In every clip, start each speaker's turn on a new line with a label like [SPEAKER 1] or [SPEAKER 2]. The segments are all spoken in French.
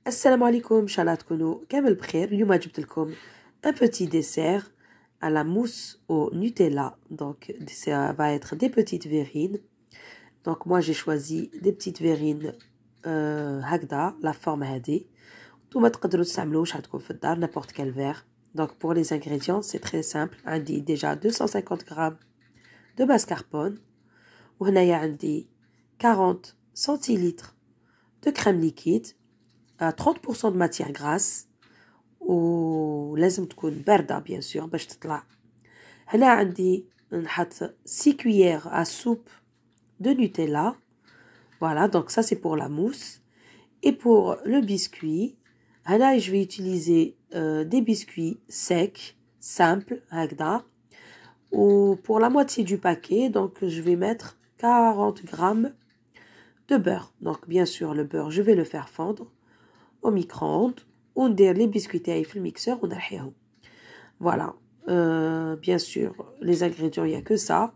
[SPEAKER 1] Assalamu alaikum, Inch'Allah تكونوا كامل بخير. اليوم جبت لكم un petit dessert à la mousse au Nutella. Donc ça va être des petites verrines. Donc moi j'ai choisi des petites verrines هكذا la forme هذه. نتوما تقدروا تستعملوا واش عندكم في الدار n'importe quel verre. Donc pour les ingrédients c'est très simple. عندي déjà 250 grammes de mascarpone. وهنايا عندي 40 centilitres de crème liquide. 30% de matière grasse ولازم تكون باردة bien sûr باش تطلع. هنا عندي نحط 6 cuillères à soupe de Nutella. Voilà, donc ça c'est pour la mousse. Et pour le biscuit, هنا je vais utiliser des biscuits secs, simples, هكذا. Ou pour la moitié du paquet, donc je vais mettre 40 grammes de beurre. Donc bien sûr le beurre, je vais le faire fondre au micro-ondes وندير les biscuits تاعي في الميكسور ونرحيهم. Voilà, bien sûr les ingrédients il y a que ça,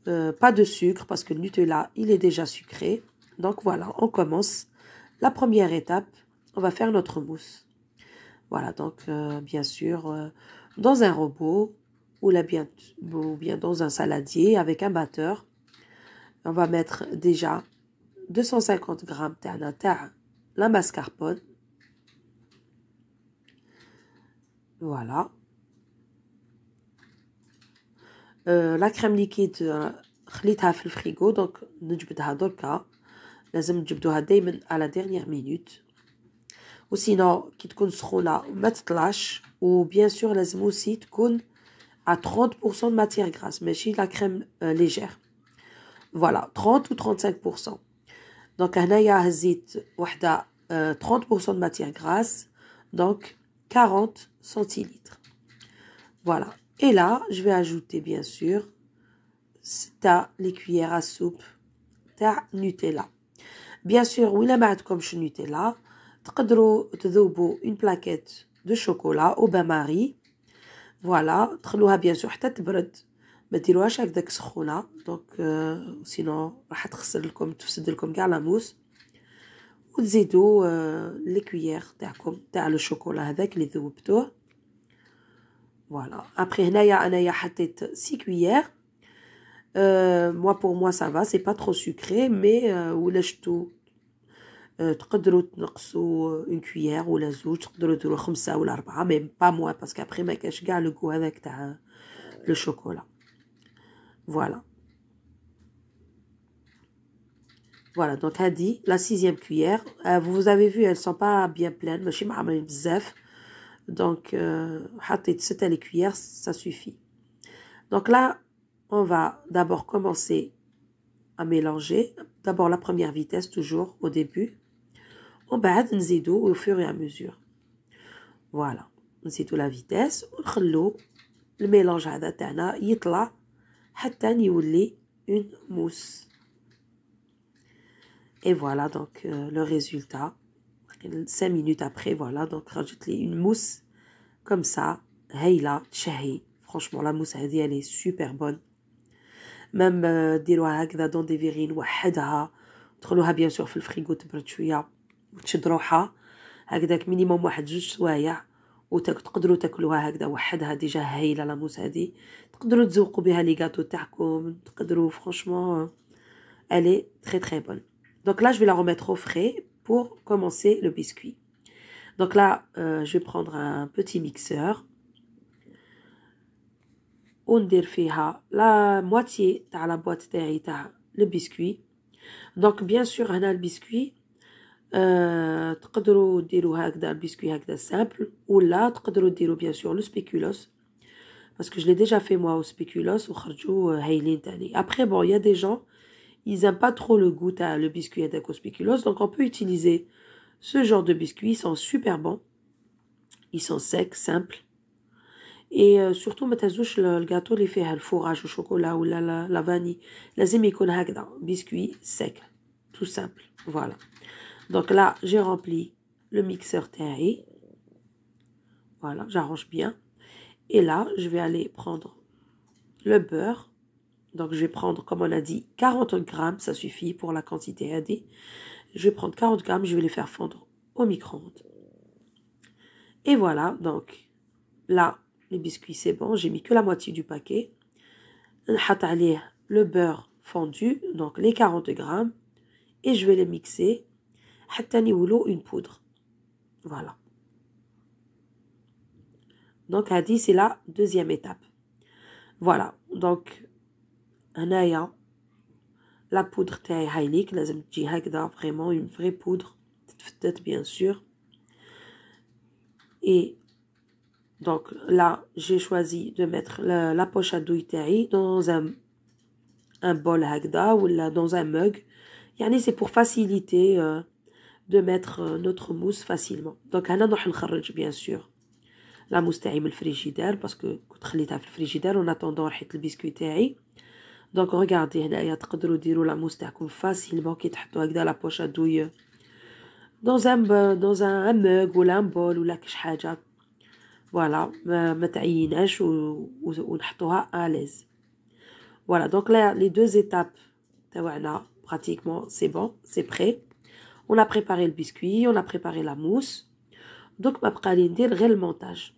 [SPEAKER 1] pas de sucre parce que le Nutella il est déjà sucré. Donc voilà, on commence. La première étape, on va faire notre mousse. Voilà, donc bien sûr dans un robot ou bien dans un saladier avec un batteur, on va mettre déjà 250 grammes تاع la mascarpone. Voilà. La crème liquide خليتها في الفريغو دونك نجبدها دركا. لازم تجبدوها دايما على dernière minute. وسينو كي تكون سخونة ما تطلعش. وبيان سور لازم aussi تكون à 30% de matière grasse ماشي la crème légère. Voilà, 30 ou 35%. Donc هنايا هزيت وحدة 30% de matière grasse. Donc 40 centilitres. Voilà. Et là, je vais ajouter bien sûr les cuillères à soupe تاع Nutella. Bien sûr, وإلا ما عندكمش Nutella, تقدروا تذوبوا une plaquette de chocolat au bain-marie. Voilà, تخلوها bien sûr حتى تبرد. ما ديروهاش هكذاك سخونة. Donc sinon راح تفسد لكم كاع لا موس. وتزيدوا les cuillères تاعكم تاع الشوكولا هذاك اللي ذوبتوه. Voilà. Après هنايا أنايا حطيت 6 cuillères. Moi pour moi ça va, c'est pas trop sucré, mais ولا شتو تقدروا تنقصوا une cuillère ولا زوج، تقدروا ديروا 5 ولا 4 mais pas moins parce qu'après ما كاش كاع le goût هذاك تاع le chocolat. Voilà. Voilà, donc هذه la 6e cuillère. Vous avez vu, elles sont pas bien pleines, ماشي معمرين بزاف. Donc حطيت 6 les cuillères, ça suffit. Donc là, on va d'abord commencer à mélanger. D'abord la première vitesse, toujours au début. وبعد نزيدو au fur et à mesure. Voilà. نزيدو la vitesse ونخلو الميلانج هذا تاعنا يطلع حتى يولي une mousse. Et voilà donc le résultat. 5 minutes après, voilà, donc rajoute-les une mousse comme ça. هايلة تشهي. Franchement, la mousse هذه elle est super bonne. Même ديروها هكذا dans des verrines وحدها. تدخلوها bien sûr في الفريغو تبرد شوية وتشد روحها هكذاك مينيموم 1-2 سوايع. وتقدروا تاكلوها هكذا وحدها ديجا هايلة لا موس هذه. تقدروا تزوقوا بها لي غاتو تاعكم. تقدروا franchement elle est très très bonne. Donc là je vais la remettre au frais pour commencer le biscuit. Donc là je vais prendre un petit mixeur. وندير فيها la moitié تاع la boîte تاعي تاع le biscuit. Donc bien sûr هنا البسكوي تقدروا ديروا هكذا البسكوي هكذا simple ولا تقدروا ديروا bien sûr le spéculoos parce que je l'ai déjà fait moi au spéculoos وخرجوا هايلين تاني. Après bon, il y a des gens ils aiment pas trop le goût تاع le biscuit هذاك au spéculoos, donc on peut utiliser ce genre de biscuits, ils sont super bons. Ils sont secs, simples. Et surtout ما تهزوش الجاتو اللي فيها الفوراج والشوكولا ولا la vanille. لازم يكون هكذا biscuit sec, tout simple. Voilà. Donc là, j'ai rempli le mixeur تاعي. Voilà, j'arrange bien. Et là, je vais aller prendre le beurre. Donc je vais prendre, comme on a dit, 40 grammes, ça suffit pour la quantité. Je vais prendre 40 grammes, je vais les faire fondre au micro-ondes. Et voilà, donc là, les biscuits c'est bon, j'ai mis que la moitié du paquet. Le beurre fondu, donc les 40 grammes, et je vais les mixer. Une poudre. Voilà. Donc, c'est la deuxième étape. Voilà. Donc, la poudre تاعي هايليك لازم تجي هكذا vraiment une vraie poudre تتفتت bien sûr. Et donc là, j'ai choisi de mettre la poche à douille تاعي dans un bol هكذا ou dans un mug. C'est pour faciliter de mettre notre mousse facilement. Donc هنا نروح نخرج bien sûr la mousse تاعي من الفريجيدير parce que كنت خليتها في الفريجيدير en attendant ريحة البسكويت تاعي. Donc regardez هنايا تقدروا ديروا la mousse تاعكم facilement كي تحطوا هكذا la poche à douille dans un mug ou un bol ولا كش حاجة. Voilà, ما تعيناش ونحطوها à l'aise. Voilà, donc là les deux étapes تاعنا pratiquement c'est bon, c'est prêt. On a préparé le biscuit, on a préparé la mousse. Donc ما بقى لي ندير غير المونتاج.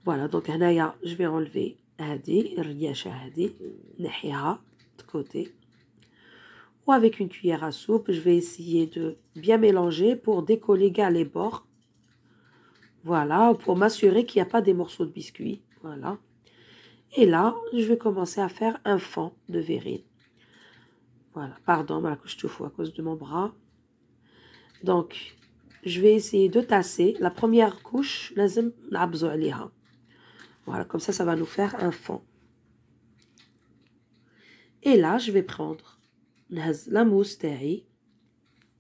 [SPEAKER 1] Voilà, donc هنايا je vais enlever هذه الرياشة هذه نحيها de côté. Ou avec une cuillère à soupe, je vais essayer de bien mélanger pour décoller les bords. Voilà, pour m'assurer qu'il n'y a pas des morceaux de biscuit. Voilà. Et là, je vais commencer à faire un fond de verrine. Voilà, pardon, je à cause de mon bras. Donc, je vais essayer de tasser. La première couche, لازم نعبزو عليها. Voilà, comme ça va nous faire un fond. Et là, je vais prendre la mousse تاعي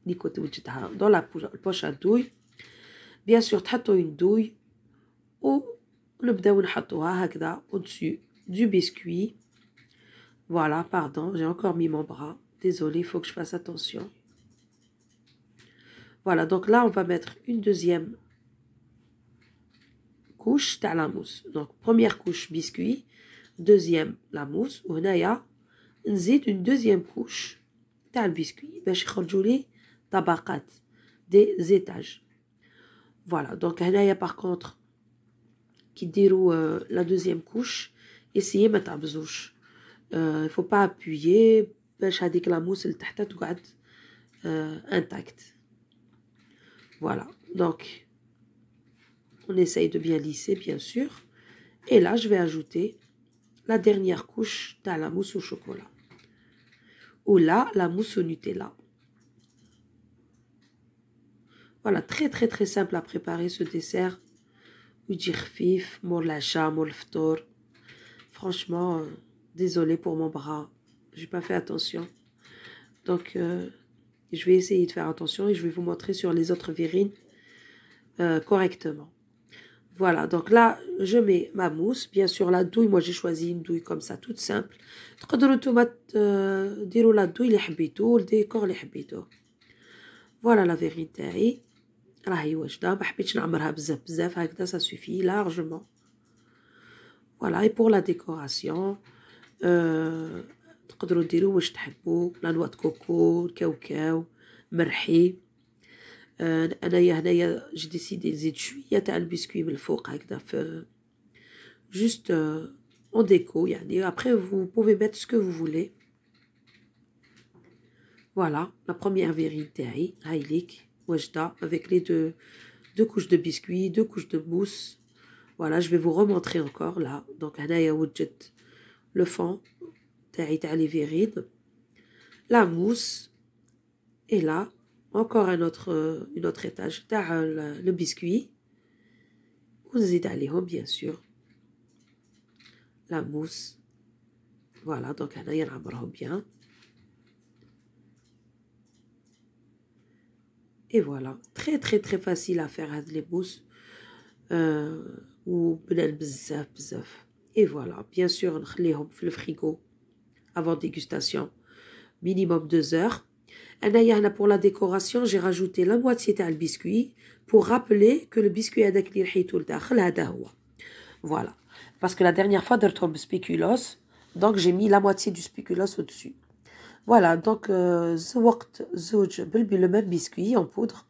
[SPEAKER 1] اللي كنت وجدتها dans la poche à douille. Bien sûr, تحطوا une douille ونبداو نحطوها هكذا au-dessus du biscuit. Voilà, pardon, j'ai encore mis mon bras. Désolée, il faut que je fasse attention. Voilà, donc là, on va mettre une deuxième couche تاع la mousse. Donc, première couche biscuit, deuxième la mousse. وهنايا نزيد une deuxième couche تاع البسكوي باش يخرجوا لي طبقات des étages. Voilà, donc هنايا par contre كي ديروا la deuxième couche, essayez ما تعبزوش. Il faut pas appuyer باش هذيك la mousse اللي تحتها تقعد intacte. Voilà, donc on essaye de bien lisser bien sûr. Et là, je vais ajouter la dernière couche de la mousse au chocolat. Ou là, la mousse au Nutella. Voilà, très très très simple à préparer ce dessert. ويجي خفيف مور العشاء مور الفطور. Franchement, désolé pour mon bras. J'ai pas fait attention. Donc, je vais essayer de faire attention et je vais vous montrer sur les autres verrines correctement. Voilà, donc là, je mets ma mousse. Bien sûr, la douille, moi j'ai choisi une douille comme ça, toute simple. تقدروا نتوما ديروا la douille اللي حبيتو الديكور اللي حبيتو. Voilà la verrine تاعي. راهي واجدة، ما حبيتش نعمرها بزاف بزاف هكذا، ça suffit largement. Voilà, et pour la décoration, تقدروا ديروا واش تحبوا، لا نوى كوكو، الكاوكاو، مرحي. انايا هنايا جي ديسيدي نزيد شويه تاع البسكوي من الفوق هكذا في juste en déco يعني. Après vous pouvez mettre ce que vous voulez. Voilà la première verrine تاعي هايليك واجده avec les deux couches de biscuits, deux couches de mousse. Voilà, je vais vous remontrer encore là. Donc هنايا وجدت le fond تاعي تاع les verrines, la mousse, et là encore une autre étage تاع le biscuit. ونزيد عليهم bien sûr la mousse. Voilà, donc هنايا نعمرهم bien. Et voilà, très très très facile à faire هاد les mousses. وبنان بزاف بزاف. Et voilà, bien sûr نخليهم في الفريغو avant dégustation minimum 2 heures. هنا pour la décoration j'ai rajouté la moitié تاع البسكوي pour rappeler que le biscuit هذاك اللي رحيتو لداخل هذا هو. Voilà, parce que la dernière fois درتهم بسبيكولوس, donc j'ai mis la moitié du spéculoos au-dessus. Voilà, donc زوقت زوج le même biscuit en poudre.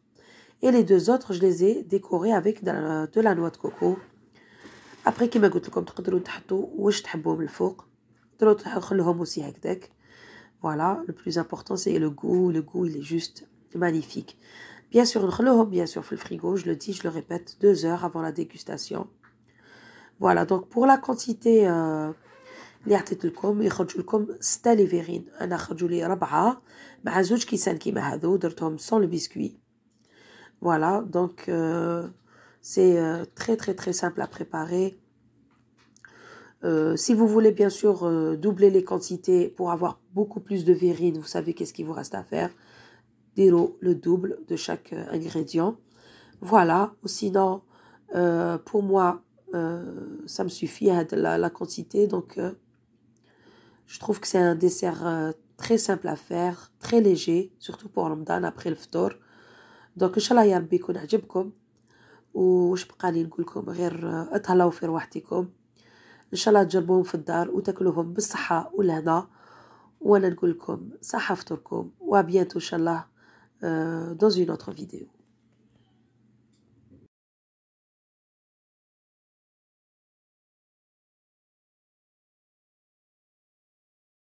[SPEAKER 1] et les deux autres je les ai décorés avec de la noix de coco. Après كيما قلت لكم تقدروا تحطوا واش تحبوا من الفوق تقدروا تخلوهم aussi هكذاك. Voilà, le plus important c'est le goût il est juste magnifique. Bien sûr نخلوهم bien sûr في الفريغو, je le dis, je le répète, 2 heures avant la dégustation. Voilà, donc pour la quantité اللي عطيت لكم يخرجوا لكم 6 ليفرين, انا خرجوا لي 4 مع 2 كيسان كيما هذو درتهم sans le biscuit. Voilà, donc c'est très très très simple à préparer. Si vous voulez bien sûr doubler les quantités pour avoir beaucoup plus de verrine, vous savez qu'est-ce qu'il vous reste à faire. Direz le double de chaque ingrédient. Voilà, ou sinon pour moi ça me suffit la quantité, donc je trouve que c'est un dessert très simple à faire, très léger, surtout pour Ramadan après le ftour. Donc ان شاء الله يا ربي يكون عجبكم. وش بقى لي نقول لكم غير اتهلاو في رواحتكم. ان شاء الله تجربوهم في الدار وتاكلوهم بالصحه والهنا. وانا نقول لكم صحه فطوركم وابيانتو ان شاء الله dans une autre vidéo.